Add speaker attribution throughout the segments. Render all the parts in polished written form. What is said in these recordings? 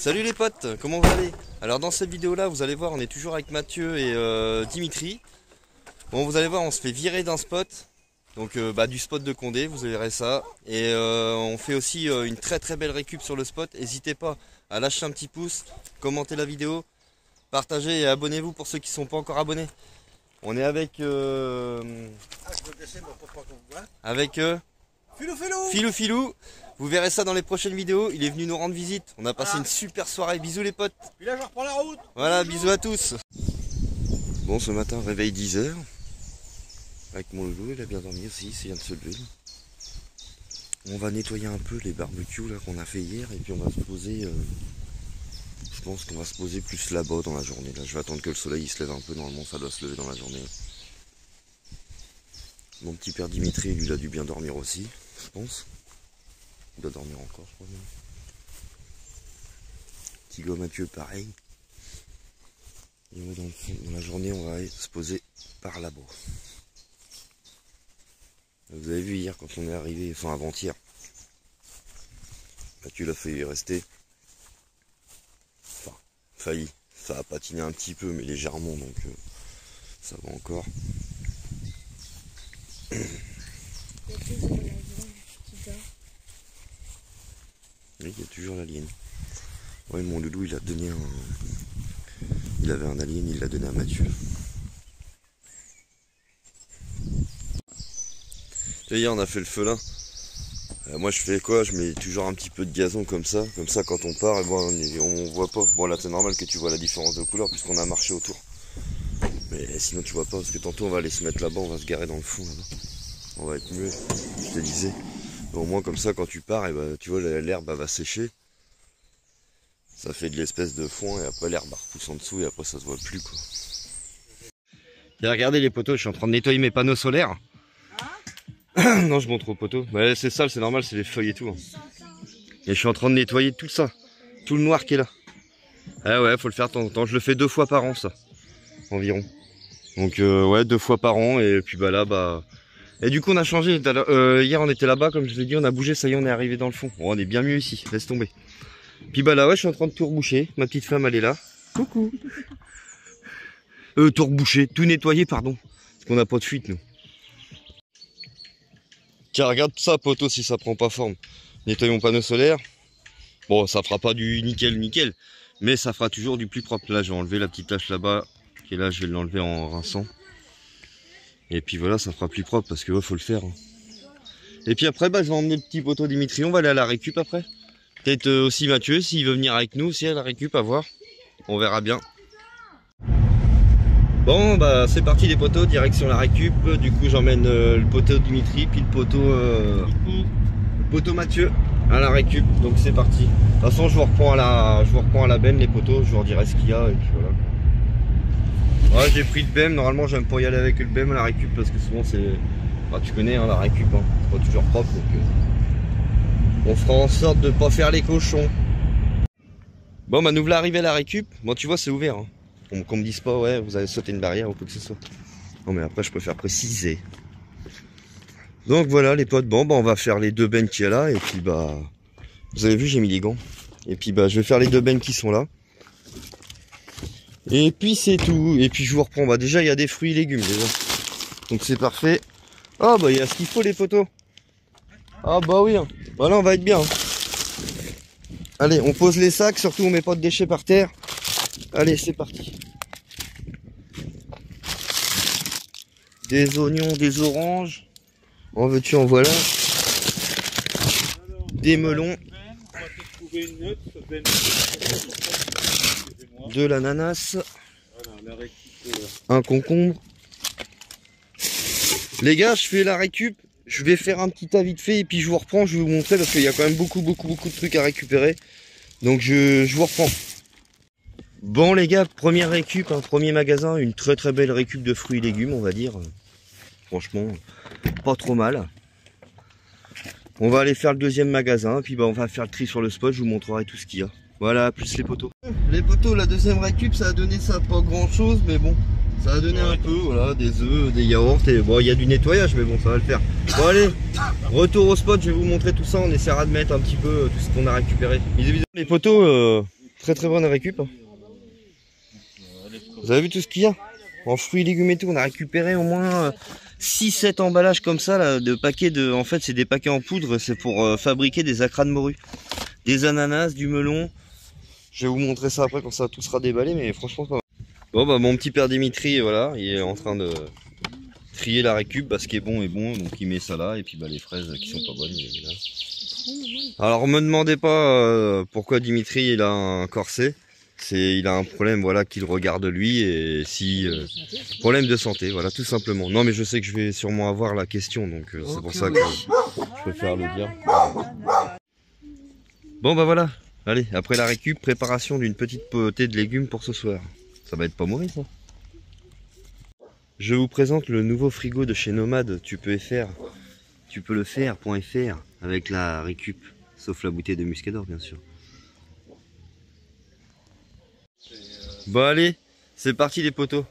Speaker 1: Salut les potes, comment vous allez? Alors dans cette vidéo là vous allez voir on est toujours avec Mathieu et Dimitri. Bon vous allez voir on se fait virer d'un spot. Donc du spot de Condé, vous verrez ça. Et on fait aussi une très belle récup sur le spot. N'hésitez pas à lâcher un petit pouce, commenter la vidéo, partagez et abonnez-vous pour ceux qui ne sont pas encore abonnés. On est avec Filou. Vous verrez ça dans les prochaines vidéos. Il est venu nous rendre visite. On a passé une super soirée. Bisous les potes.
Speaker 2: Puis là je reprends la route.
Speaker 1: Voilà, bisous à tous. Bon, ce matin réveil 10h. Avec mon loulou, il a bien dormi aussi, il vient de se lever. On va nettoyer un peu les barbecues là qu'on a fait hier et puis on va se poser. Je pense qu'on va se poser plus là-bas dans la journée. Là, je vais attendre que le soleil il se lève un peu. Normalement, ça doit se lever dans la journée. Mon petit père Dimitri, lui, il a dû bien dormir aussi, je pense. Il doit dormir encore, je crois même. Petit gars Mathieu, pareil. Et moi, dans la journée, on va se poser par là-bas. Vous avez vu hier quand on est arrivé, enfin avant-hier, Mathieu l'a fait rester. Enfin, failli. Ça a patiné un petit peu, mais légèrement, donc ça va encore. Oui, il y a toujours l'alien. Ouais, mon loulou, il a donné un... Il avait un alien, il l'a donné à Mathieu. Hier, on a fait le feu là. Moi, je fais quoi? Je mets toujours un petit peu de gazon comme ça quand on part, et bon, on voit pas. Bon, là, c'est normal que tu vois la différence de couleur puisqu'on a marché autour. Mais sinon, tu vois pas parce que tantôt, on va aller se mettre là-bas, on va se garer dans le fond là-bas. On va être mieux, je te disais. Au moins comme ça quand tu pars, et tu vois l'herbe va sécher. Ça fait de l'espèce de foin et après l'herbe repousse en dessous et après ça se voit plus quoi. Et regardez les poteaux, je suis en train de nettoyer mes panneaux solaires. Non je montre aux poteaux. Ouais, c'est sale, c'est normal, c'est les feuilles et tout. Hein. Et je suis en train de nettoyer tout ça. Tout le noir qui est là. Ah ouais, faut le faire de temps en temps. Je le fais 2 fois par an ça. Environ. Donc ouais, 2 fois par an et puis là Et du coup on a changé, hier on était là-bas comme je l'ai dit, on a bougé, ça y est on est arrivé dans le fond. Bon, on est bien mieux ici, laisse tomber. Puis là ouais je suis en train de tout reboucher, ma petite femme elle est là. Coucou. Tout reboucher, tout nettoyer pardon. Parce qu'on n'a pas de fuite nous. Tiens regarde ça poteau si ça prend pas forme. Nettoyer mon panneau solaire. Bon ça fera pas du nickel, mais ça fera toujours du plus propre. Là je vais enlever la petite tache là-bas, qui est là je vais l'enlever en rinçant. Et puis voilà, ça fera plus propre parce que ouais, faut le faire. Hein. Et puis après, je vais emmener le petit poteau Dimitri. On va aller à la récup après. Peut-être aussi Mathieu, s'il veut venir avec nous aussi à la récup, à voir. On verra bien. Bon, c'est parti les poteaux, direction la récup. Du coup, j'emmène le poteau Dimitri, puis le poteau Mathieu à la récup. Donc c'est parti. De toute façon, je vous reprends à la benne les poteaux. Je vous redirai ce qu'il y a et puis voilà. Ouais, j'ai pris le BEM, normalement j'aime pas y aller avec le BEM à la récup parce que souvent c'est... tu connais hein, la récup, hein. C'est pas toujours propre donc on fera en sorte de pas faire les cochons. Bon nous voilà arrivés à la récup, bon tu vois c'est ouvert, hein. Qu'on me dise pas ouais vous avez sauté une barrière ou quoi que ce soit. Non mais après je préfère préciser. Donc voilà les potes, on va faire les 2 bennes qu'il y a là et puis vous avez vu j'ai mis les gants. Et puis je vais faire les 2 bennes qui sont là. Et puis c'est tout, et puis je vous reprends, déjà il y a des fruits et légumes déjà, donc c'est parfait. Ah il y a ce qu'il faut les poteaux. Ah oui, hein. Là on va être bien. Hein. Allez on pose les sacs, surtout on met pas de déchets par terre. Allez c'est parti. Des oignons, des oranges, en veux-tu en voilà. Des melons. De l'ananas, un concombre. Les gars, je fais la récup. Je vais faire un petit avis de fait et puis je vous reprends. Je vais vous montrer parce qu'il y a quand même beaucoup de trucs à récupérer. Donc je vous reprends. Bon les gars, première récup, premier magasin, une très belle récup de fruits et légumes, on va dire. Franchement, pas trop mal. On va aller faire le 2e magasin, puis on va faire le tri sur le spot. Je vous montrerai tout ce qu'il y a. Voilà, plus les poteaux. Les poteaux, la 2e récup, ça a donné ça, pas grand chose, mais bon, ça a donné un peu, voilà, des œufs, des yaourts, et bon, il y a du nettoyage, mais bon, ça va le faire. Bon, allez, retour au spot, je vais vous montrer tout ça, on essaiera de mettre un petit peu tout ce qu'on a récupéré. Les poteaux, Très très bonne récup. Vous avez vu tout ce qu'il y a en fruits et légumes et tout. On a récupéré au moins 6-7 emballages comme ça là, de paquets de. En fait c'est des paquets en poudre, c'est pour fabriquer des acras de morue. Des ananas, du melon. Je vais vous montrer ça après quand ça tout sera déballé, mais franchement pas mal. Bon bah mon petit père Dimitri, voilà, il est en train de trier la récup, bah, ce qui est bon, donc il met ça là, et puis bah les fraises qui sont pas bonnes, là. Alors me demandez pas pourquoi Dimitri il a un corset, il a un problème, voilà, qu'il regarde lui, et si problème de santé, voilà, tout simplement. Non mais je sais que je vais sûrement avoir la question, donc c'est pour ça que je préfère le dire. Bon bah voilà, allez, après la récup, préparation d'une petite potée de légumes pour ce soir. Ça va être pas mauvais ça. Je vous présente le nouveau frigo de chez Nomade, tu peux le faire.fr avec la récup, sauf la bouteille de muscador bien sûr. Bon allez, c'est parti les poteaux.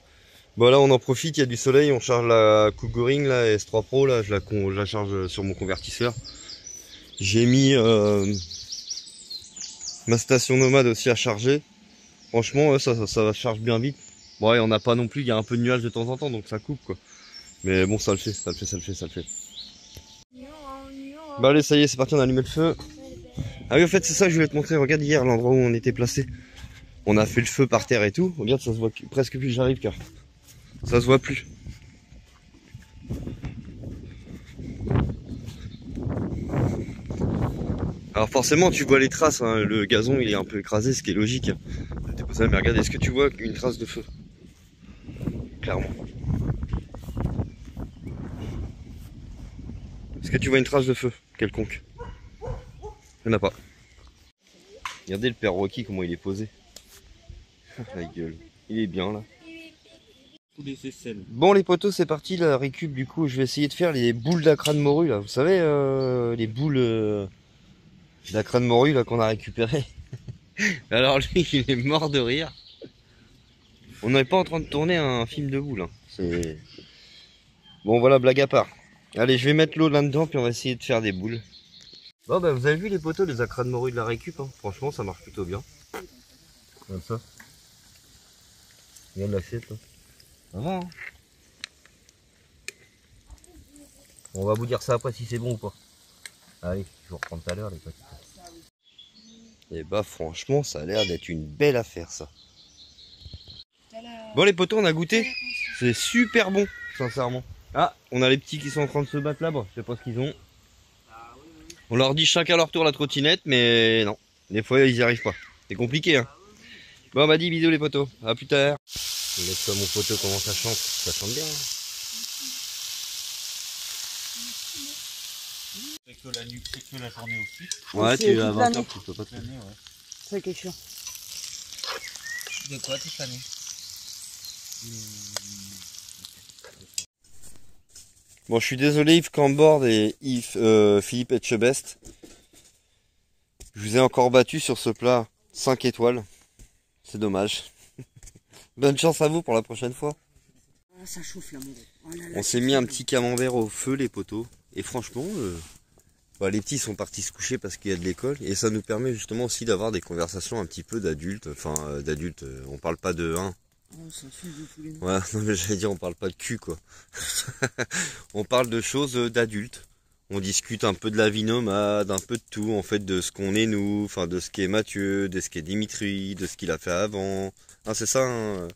Speaker 1: Bon là on en profite, il y a du soleil, on charge la Cougoring là, S3 Pro là, je la charge sur mon convertisseur. J'ai mis ma station Nomade aussi à charger. Franchement ça charge bien vite. Bon ouais, on n'a pas non plus, il y a un peu de nuages de temps en temps donc ça coupe quoi. Mais bon ça le fait. Bah allez ça y est c'est parti, on a allumé le feu. Ah oui en fait c'est ça que je voulais te montrer, regarde hier l'endroit où on était placé. On a fait le feu par terre et tout, regarde ça se voit presque plus que j'arrive car ça se voit plus. Alors forcément tu vois les traces, hein. Le gazon il est un peu écrasé, ce qui est logique. C'était pas ça, mais regarde, est-ce que tu vois une trace de feu? Clairement. Est-ce que tu vois une trace de feu quelconque? Il n'y en a pas. Regardez le père Rocky comment il est posé. La gueule. Il est bien là. Bon les potos c'est parti la récup du coup. Je vais essayer de faire les boules d'acra de morue là. Vous savez les boules d'acra de morue là qu'on a récupéré. Alors lui il est mort de rire. On n'est pas en train de tourner un film de boules. Hein. Bon voilà, blague à part. Allez je vais mettre l'eau là-dedans puis on va essayer de faire des boules. Bon bah vous avez vu les potos, les acras de morue de la récup, hein. Franchement ça marche plutôt bien. Comme ça. Regarde l'assiette là. Ça va, hein. On va vous dire ça après si c'est bon ou pas. Allez, je vous reprends tout à l'heure les potos. Et bah franchement ça a l'air d'être une belle affaire ça. Bon les potos on a goûté. C'est super bon sincèrement. Ah on a les petits qui sont en train de se battre là-bas. Je sais pas ce qu'ils ont. On leur dit chacun leur tour la trottinette mais non. Des fois ils y arrivent pas. C'est compliqué hein. Bon bah dis bisous les potos. À plus tard. Laisse-toi mon poteau comment ça chante. Ça chante bien. Hein.
Speaker 2: C'est que la nuit, c'est que la journée aussi.
Speaker 1: Ouais, tu as 20h, tu peux pas te...
Speaker 2: Ouais.
Speaker 3: C'est quelque chose.
Speaker 2: De quoi toute l'année?
Speaker 1: Bon, je suis désolé Yves Cambord et Yves Philippe Etchebest. Je vous ai encore battu sur ce plat 5 étoiles. C'est dommage. Bonne chance à vous pour la prochaine fois.
Speaker 3: Ah, ça chauffe là, mon gros. Oh là là,
Speaker 1: On s'est mis un petit camembert au feu, les poteaux. Et franchement, bah, les petits sont partis se coucher parce qu'il y a de l'école. Et ça nous permet justement aussi d'avoir des conversations un petit peu d'adultes. Enfin, d'adultes, on parle pas de 1.
Speaker 3: Oh, ça fait de tous les noms.
Speaker 1: Ouais, non mais j'allais dire, on parle pas de cul quoi. On parle de choses d'adultes. On discute un peu de la vie nomade, un peu de tout, en fait, de ce qu'on est nous, enfin de ce qu'est Mathieu, de ce qu'est Dimitri, de ce qu'il a fait avant. Ah c'est ça hein.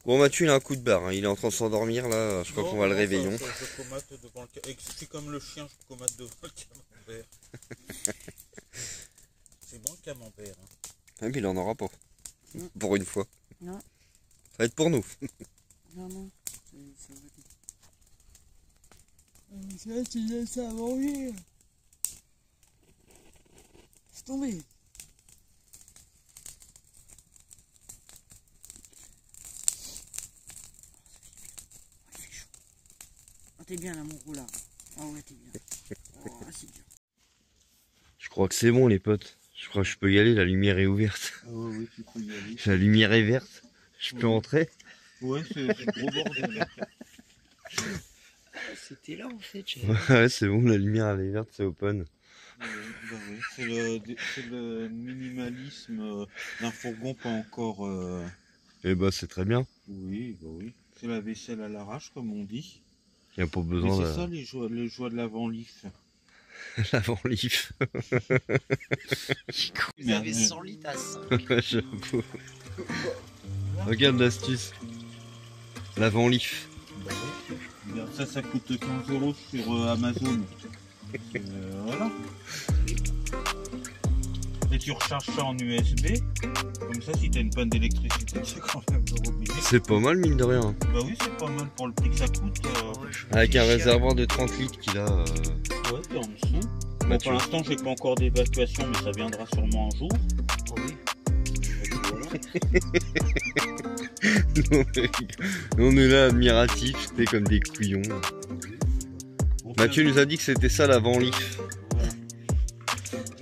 Speaker 1: Bon Mathieu il a un coup de barre, hein. Il est en train de s'endormir là, je crois qu'on va le réveillon.
Speaker 2: Je comate devant le... C'est comme le chien, je comate devant le camembert. C'est bon le camembert. Hein.
Speaker 1: Ah mais il en aura pas.
Speaker 3: Non.
Speaker 1: Pour une fois.
Speaker 3: Non.
Speaker 1: Ça va être pour nous.
Speaker 3: Non, non. Ça va être... Ça, tu laisses ça manger. C'est tombé. Oh, t'es bien là, mon gros là. Ah ouais, t'es bien. Oh, c'est bien.
Speaker 1: Je crois que c'est bon les potes. Je crois que je peux y aller, la lumière est ouverte.
Speaker 2: Ah oui, tu peux y aller.
Speaker 1: La lumière est verte. Je peux entrer.
Speaker 2: Ouais, c'est gros bordel.
Speaker 3: C'était là en fait.
Speaker 1: Ouais c'est bon, la lumière elle est verte, c'est open.
Speaker 2: Bah oui, c'est le minimalisme d'un fourgon pas encore.
Speaker 1: Et bah c'est très bien.
Speaker 2: Oui, bah oui. C'est la vaisselle à l'arrache, comme on dit.
Speaker 1: Il n'y a pas
Speaker 2: Mais
Speaker 1: besoin
Speaker 2: c'est
Speaker 1: de
Speaker 2: ça les joies de l'avant-lif.
Speaker 1: l'avant-lif.
Speaker 4: Vous avez 100 litres à 100.
Speaker 1: J'avoue. Regarde l'astuce. L'avant-lif.
Speaker 2: Ça coûte 15 € sur Amazon. Voilà. Et tu recharges ça en USB. Comme ça, si tu as une panne d'électricité, c'est quand même obligé.
Speaker 1: C'est pas mal, mine de rien.
Speaker 2: Bah oui, c'est pas mal pour le prix que ça coûte.
Speaker 1: Avec un réservoir de 30 litres qu'il a.
Speaker 2: Ouais, t'es en dessous. Bon,
Speaker 1: Mathieu.
Speaker 2: pour l'instant, j'ai pas encore d'évacuation, mais ça viendra sûrement un jour.
Speaker 4: Oui.
Speaker 2: Et puis voilà.
Speaker 1: Nous, on est là admiratifs, c'était comme des couillons. Mathieu nous a dit que c'était ça l'avant-lif.
Speaker 2: Voilà.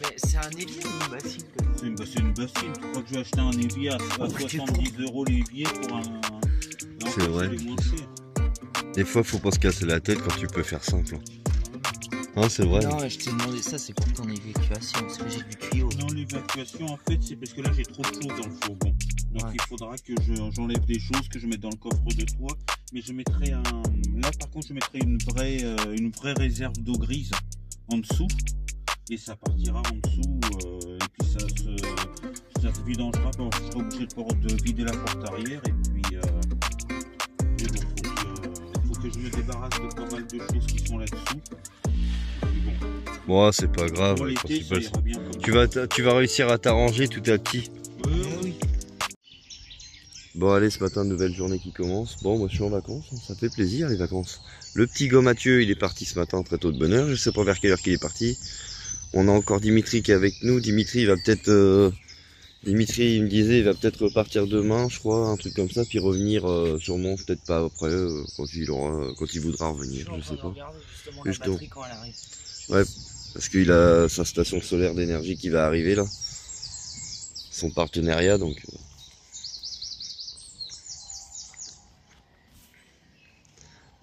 Speaker 4: Mais c'est un évier ou une bassine?
Speaker 2: C'est une bassine. Tu crois que je vais acheter un évier à 70 € l'évier pour un.
Speaker 1: C'est vrai.
Speaker 2: Moins cher.
Speaker 1: Des fois, faut pas se casser la tête quand tu peux faire simple. Hein, c'est vrai.
Speaker 4: Non, je t'ai demandé ça, c'est pour ton évacuation, parce que j'ai du tuyau.
Speaker 2: Non, l'évacuation, en fait, c'est parce que là, j'ai trop de choses dans le fourgon. Donc,
Speaker 4: Ouais.
Speaker 2: il faudra que j'enlève des choses, que je mette dans le coffre de toit. Mais je mettrai un. Là, par contre, je mettrai une vraie réserve d'eau grise en dessous. Et ça partira en dessous. Et puis, ça se vidangera. Bon, je serai obligé de vider la porte arrière. Et puis. Et bon, faut que je me débarrasse de pas mal de choses qui sont là-dessous. Et bon.
Speaker 1: Bon, c'est pas grave.
Speaker 2: Pour
Speaker 1: le
Speaker 2: l'été, ça
Speaker 1: principal,
Speaker 2: ira bien comme ça.
Speaker 1: tu vas réussir à t'arranger tout à petit.
Speaker 2: Oui.
Speaker 1: Bon, allez, ce matin, nouvelle journée qui commence. Bon, moi, je suis en vacances. Ça fait plaisir, les vacances. Le petit gars Mathieu, il est parti ce matin très tôt de bonne heure. Je sais pas vers quelle heure qu'il est parti. On a encore Dimitri qui est avec nous. Dimitri, il va peut-être... Dimitri, il me disait, il va peut-être repartir demain, je crois, un truc comme ça, puis revenir sûrement, peut-être pas après, quand il voudra revenir, je sais pas. Justement.
Speaker 4: Quand elle arrive.
Speaker 1: Ouais, parce qu'il a sa station solaire d'énergie qui va arriver là. Son partenariat, donc.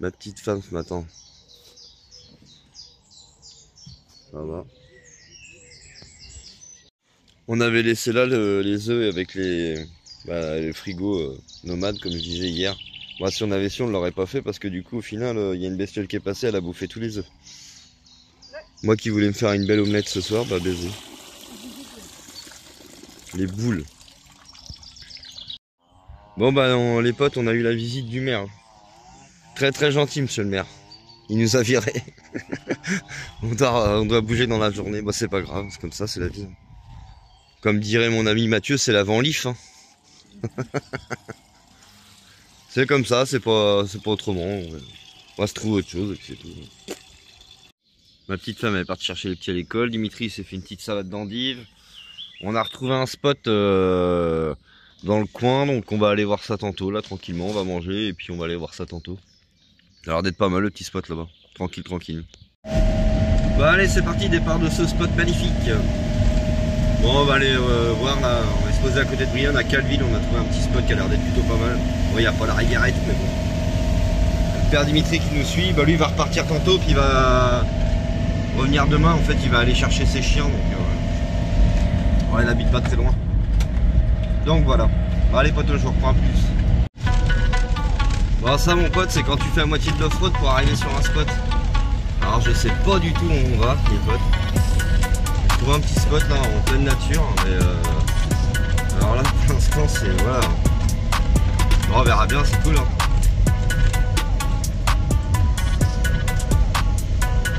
Speaker 1: Ma petite femme ce matin. Ça va. On avait laissé là les œufs avec les frigos nomades, comme je disais hier. Moi, si on avait su, on ne l'aurait pas fait parce que du coup, au final, il y a une bestiole qui est passée, elle a bouffé tous les œufs. Moi qui voulais me faire une belle omelette ce soir, bah baiser. Les boules. Bon bah les potes, on a eu la visite du maire. Très très gentil, monsieur le maire. Il nous a virés. on doit bouger dans la journée. Bah c'est pas grave, c'est comme ça, c'est la vie. Comme dirait mon ami Mathieu, c'est l'avant-lif. Hein. C'est comme ça, c'est pas autrement. On va se trouver autre chose et puis c'est tout. Ma petite femme elle est partie chercher les petits à l'école. Dimitri s'est fait une petite salade d'endives. On a retrouvé un spot dans le coin, donc on va aller voir ça tantôt. Là, tranquillement, on va manger et puis on va aller voir ça tantôt. Ça a l'air d'être pas mal le petit spot là-bas. Tranquille, tranquille. Bah allez, c'est parti, départ de ce spot magnifique. Bon, on va aller voir là. On va se poser à côté de Brianne à Calville. On a trouvé un petit spot qui a l'air d'être plutôt pas mal. Bon, il n'y a pas la rivière, mais bon. Le père Dimitri qui nous suit, bah lui il va repartir tantôt, puis il va revenir demain. En fait, il va aller chercher ses chiens. Donc, ouais, il n'habite pas très loin. Donc voilà. Bon, allez potes, je vous reprends plus. Bon, ça, mon pote, c'est quand tu fais à moitié de l'off-road pour arriver sur un spot. Alors, je sais pas du tout où on va, les potes. J'ai trouvé un petit spot là en pleine nature, mais alors là, pour l'instant, c'est voilà. Bon, on verra bien, c'est cool. Hein.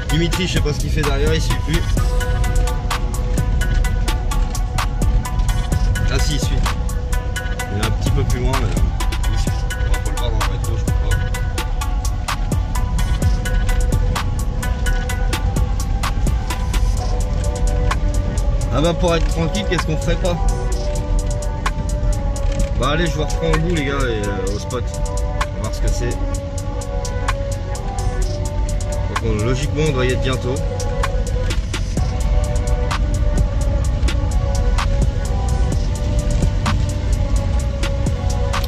Speaker 1: Dimitri, je sais pas ce qu'il fait derrière, il suit plus. Ah si, il suit. Il est un petit peu plus loin, mais il suit. On va pas le voir dans le rétro, je crois pas. Ah bah pour être tranquille, qu'est-ce qu'on ferait pas? Bah allez, je vous reprends au bout les gars, et au spot. On va voir ce que c'est. Donc logiquement on doit y être bientôt.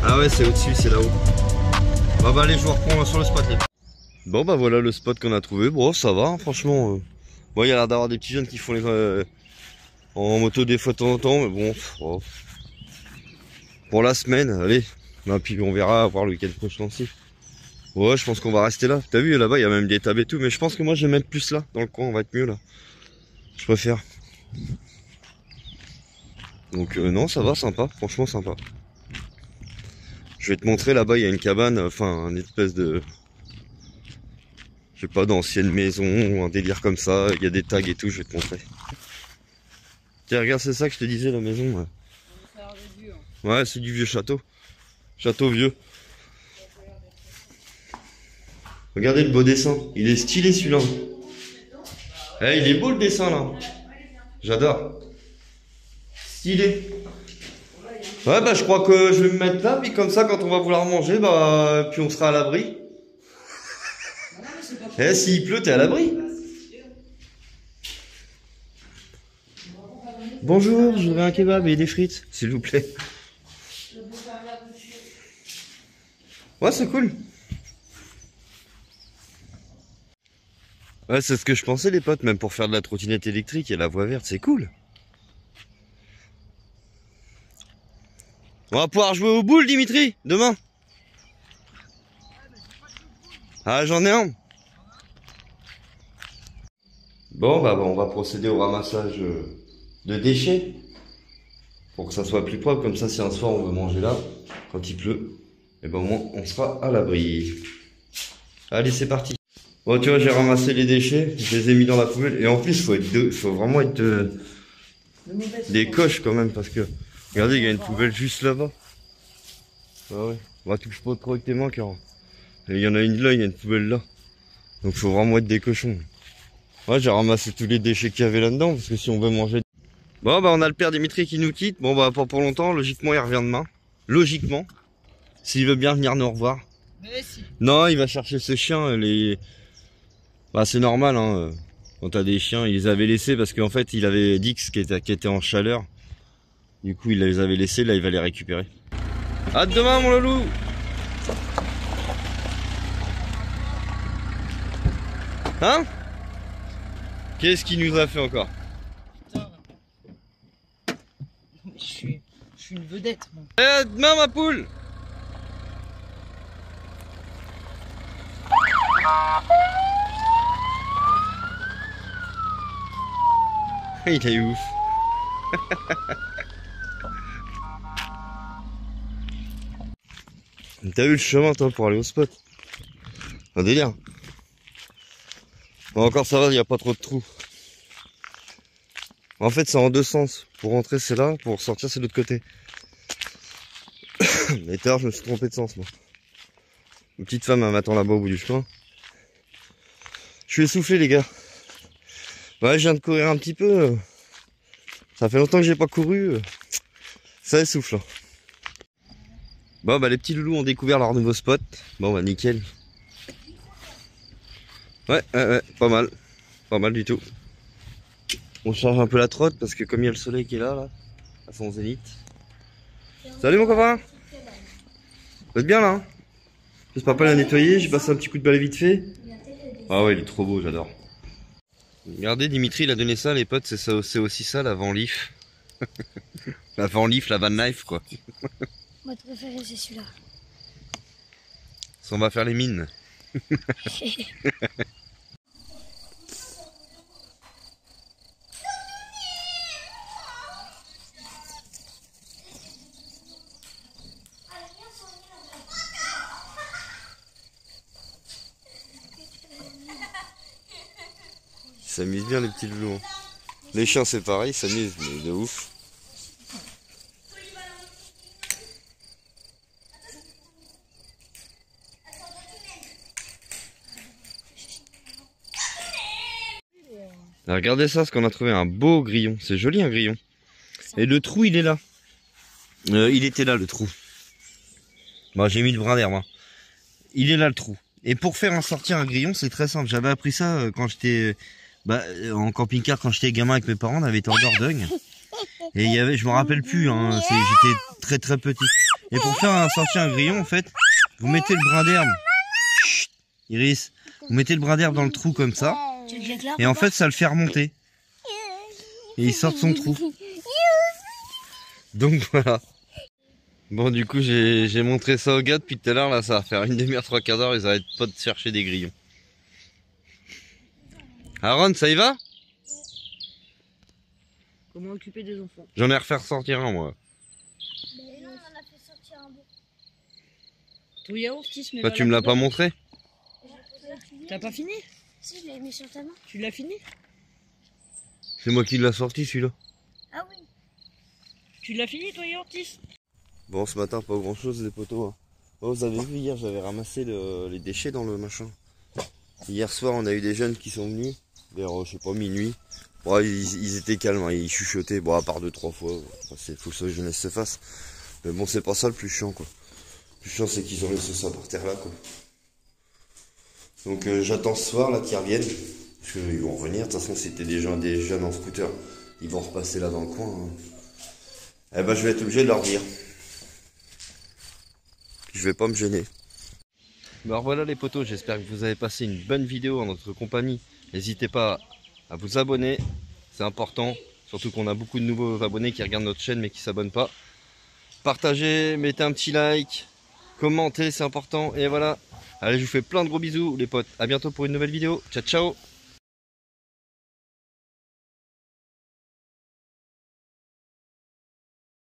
Speaker 1: Ah ouais, c'est au-dessus, c'est là-haut. Bah allez, je vous reprends sur le spot les gars. Bon bah voilà le spot qu'on a trouvé. Bon ça va, hein, franchement Bon, il y a l'air d'avoir des petits jeunes qui font les en moto des fois de temps en temps, mais bon. Oh. Pour la semaine, allez. Et puis on verra voir le week-end prochain aussi. Ouais, je pense qu'on va rester là. T'as vu, là-bas, il y a même des tables et tout. Mais je pense que moi, je vais mettre plus là, dans le coin. On va être mieux là. Je préfère. Donc non, ça va, sympa. Franchement, sympa. Je vais te montrer, là-bas, il y a une cabane. Enfin, une espèce de... Je sais pas, d'ancienne maison ou un délire comme ça. Il y a des tags et tout, je vais te montrer. Tiens, regarde, c'est ça que je te disais, la maison. Ouais, ouais, c'est du vieux château. Château vieux. Regardez le beau dessin. Il est stylé celui-là. Eh, il est beau le dessin là. J'adore. Stylé. Ouais, bah je crois que je vais me mettre là, puis comme ça, quand on va vouloir manger, bah, puis on sera à l'abri. Eh, s'il pleut, t'es à l'abri. Bonjour, je voudrais un kebab et des frites, s'il vous plaît. Ouais, c'est cool. Ouais, c'est ce que je pensais, les potes, même pour faire de la trottinette électrique et la voie verte, c'est cool. On va pouvoir jouer aux boules, Dimitri, demain. Ah, j'en ai un. Bon, bah, on va procéder au ramassage de déchets. Pour que ça soit plus propre, comme ça, si un soir on veut manger là, quand il pleut, et ben au moins on sera à l'abri. Allez, c'est parti. Bon, tu vois, j'ai ramassé les déchets, je les ai mis dans la poubelle. Et en plus, faut vraiment être des coches quand même, parce que regardez, il y a une poubelle juste là-bas. Ah ouais, bah touche pas trop avec tes mains, car il y en a une là, il y a une poubelle là. Donc faut vraiment être des cochons. Ouais, j'ai ramassé tous les déchets qu'il y avait là-dedans, parce que si on veut manger... Bon, bah on a le père Dimitri qui nous quitte. Bon, bah pas pour longtemps, logiquement il revient demain. Logiquement. S'il veut bien venir nous revoir.
Speaker 3: Mais si.
Speaker 1: Non, il va chercher ses chiens, Bah c'est normal, hein. Quand t'as des chiens, il les avait laissés parce qu'en fait il avait Dix qui était en chaleur. Du coup il les avait laissés, là il va les récupérer. À demain mon loulou. Hein? Qu'est-ce qu'il nous a fait encore?
Speaker 3: Putain. Je suis une vedette, moi.
Speaker 1: Eh, à demain ma poule. Il est ouf. T'as vu le chemin toi pour aller au spot? Un délire. Bon, encore ça va, il n'y a pas trop de trous. En fait c'est en deux sens. Pour rentrer c'est là, pour sortir c'est de l'autre côté. Mais tard je me suis trompé de sens moi. Une petite femme m'attend là-bas au bout du chemin. Je suis essoufflé les gars. Ouais, je viens de courir un petit peu. Ça fait longtemps que j'ai pas couru. Ça essouffle. Bon bah les petits loulous ont découvert leur nouveau spot. Bon bah nickel. Ouais, pas mal. Pas mal du tout. On change un peu la trotte parce que comme il y a le soleil qui est là, à son zénith. Salut mon copain. Vous êtes bien là hein? J'espère pas la nettoyer, j'ai passé un petit coup de balai vite fait. Ah ouais, il est trop beau, j'adore. Regardez, Dimitri il a donné ça, les potes, c'est aussi ça la Van Leaf. La Van Leaf, la Van Life quoi.
Speaker 5: Moi préféré c'est celui-là.
Speaker 1: Ça on va faire les mines. Ils s'amusent bien les petits loulous. Les chiens c'est pareil, ils s'amusent mais de ouf. Alors, regardez ça, parce qu'on a trouvé un beau grillon. C'est joli un grillon. Et le trou il est là. Il était là le trou. Bon, j'ai mis le brin d'herbe. Hein. Il est là le trou. Et pour faire sortir un grillon, c'est très simple. J'avais appris ça quand j'étais en camping-car, quand j'étais gamin avec mes parents. On avait été en Dordogne. Et il y avait, je me rappelle plus, hein, j'étais très très petit. Et pour faire sortir un grillon, en fait, vous mettez le brin d'herbe. Chut, Iris, vous mettez le brin d'herbe dans le trou comme ça.
Speaker 5: Tu le déclares,
Speaker 1: Et en
Speaker 5: papa
Speaker 1: fait, ça le fait remonter. Et il sort de son trou. Donc voilà. Bon, du coup, j'ai montré ça aux gars depuis tout à l'heure. Là, ça va faire une demi-heure, 3/4 d'heure. Ils arrêtent pas de chercher des grillons. Aaron, ça y va?
Speaker 3: Comment occuper des enfants?
Speaker 1: J'en ai refait ressortir un, moi.
Speaker 5: Mais non, on en a fait sortir un bout.
Speaker 3: Ton yaourt, mais
Speaker 1: Toi, tu me l'as pas montré?
Speaker 3: T'as pas fini?
Speaker 5: Si, je l'ai mis sur ta main.
Speaker 3: Tu l'as fini?
Speaker 1: C'est moi qui l'ai sorti, celui-là.
Speaker 5: Ah oui.
Speaker 3: Tu l'as fini, ton yaourtis?
Speaker 1: Bon, ce matin, pas grand-chose, les potos. Hein. Oh, vous avez vu, hier, j'avais ramassé les déchets dans le machin. Hier soir, on a eu des jeunes qui sont venus, vers, je sais pas, minuit. Bon, ils étaient calmes, hein, ils chuchotaient, bon, à part 2-3 fois. Enfin, faut que la jeunesse se fasse. Mais bon, c'est pas ça le plus chiant, quoi. Le plus chiant, c'est qu'ils ont laissé ça par terre là, quoi. Donc, j'attends ce soir, là, qu'ils reviennent. Parce qu'ils vont revenir. De toute façon, c'était des jeunes en scooter. Ils vont repasser là dans le coin. Hein. Eh ben, je vais être obligé de leur dire. Je vais pas me gêner. Alors voilà les potos, j'espère que vous avez passé une bonne vidéo en notre compagnie. N'hésitez pas à vous abonner, c'est important. Surtout qu'on a beaucoup de nouveaux abonnés qui regardent notre chaîne mais qui ne s'abonnent pas. Partagez, mettez un petit like, commentez, c'est important. Et voilà, allez, je vous fais plein de gros bisous les potes. À bientôt pour une nouvelle vidéo. Ciao ciao.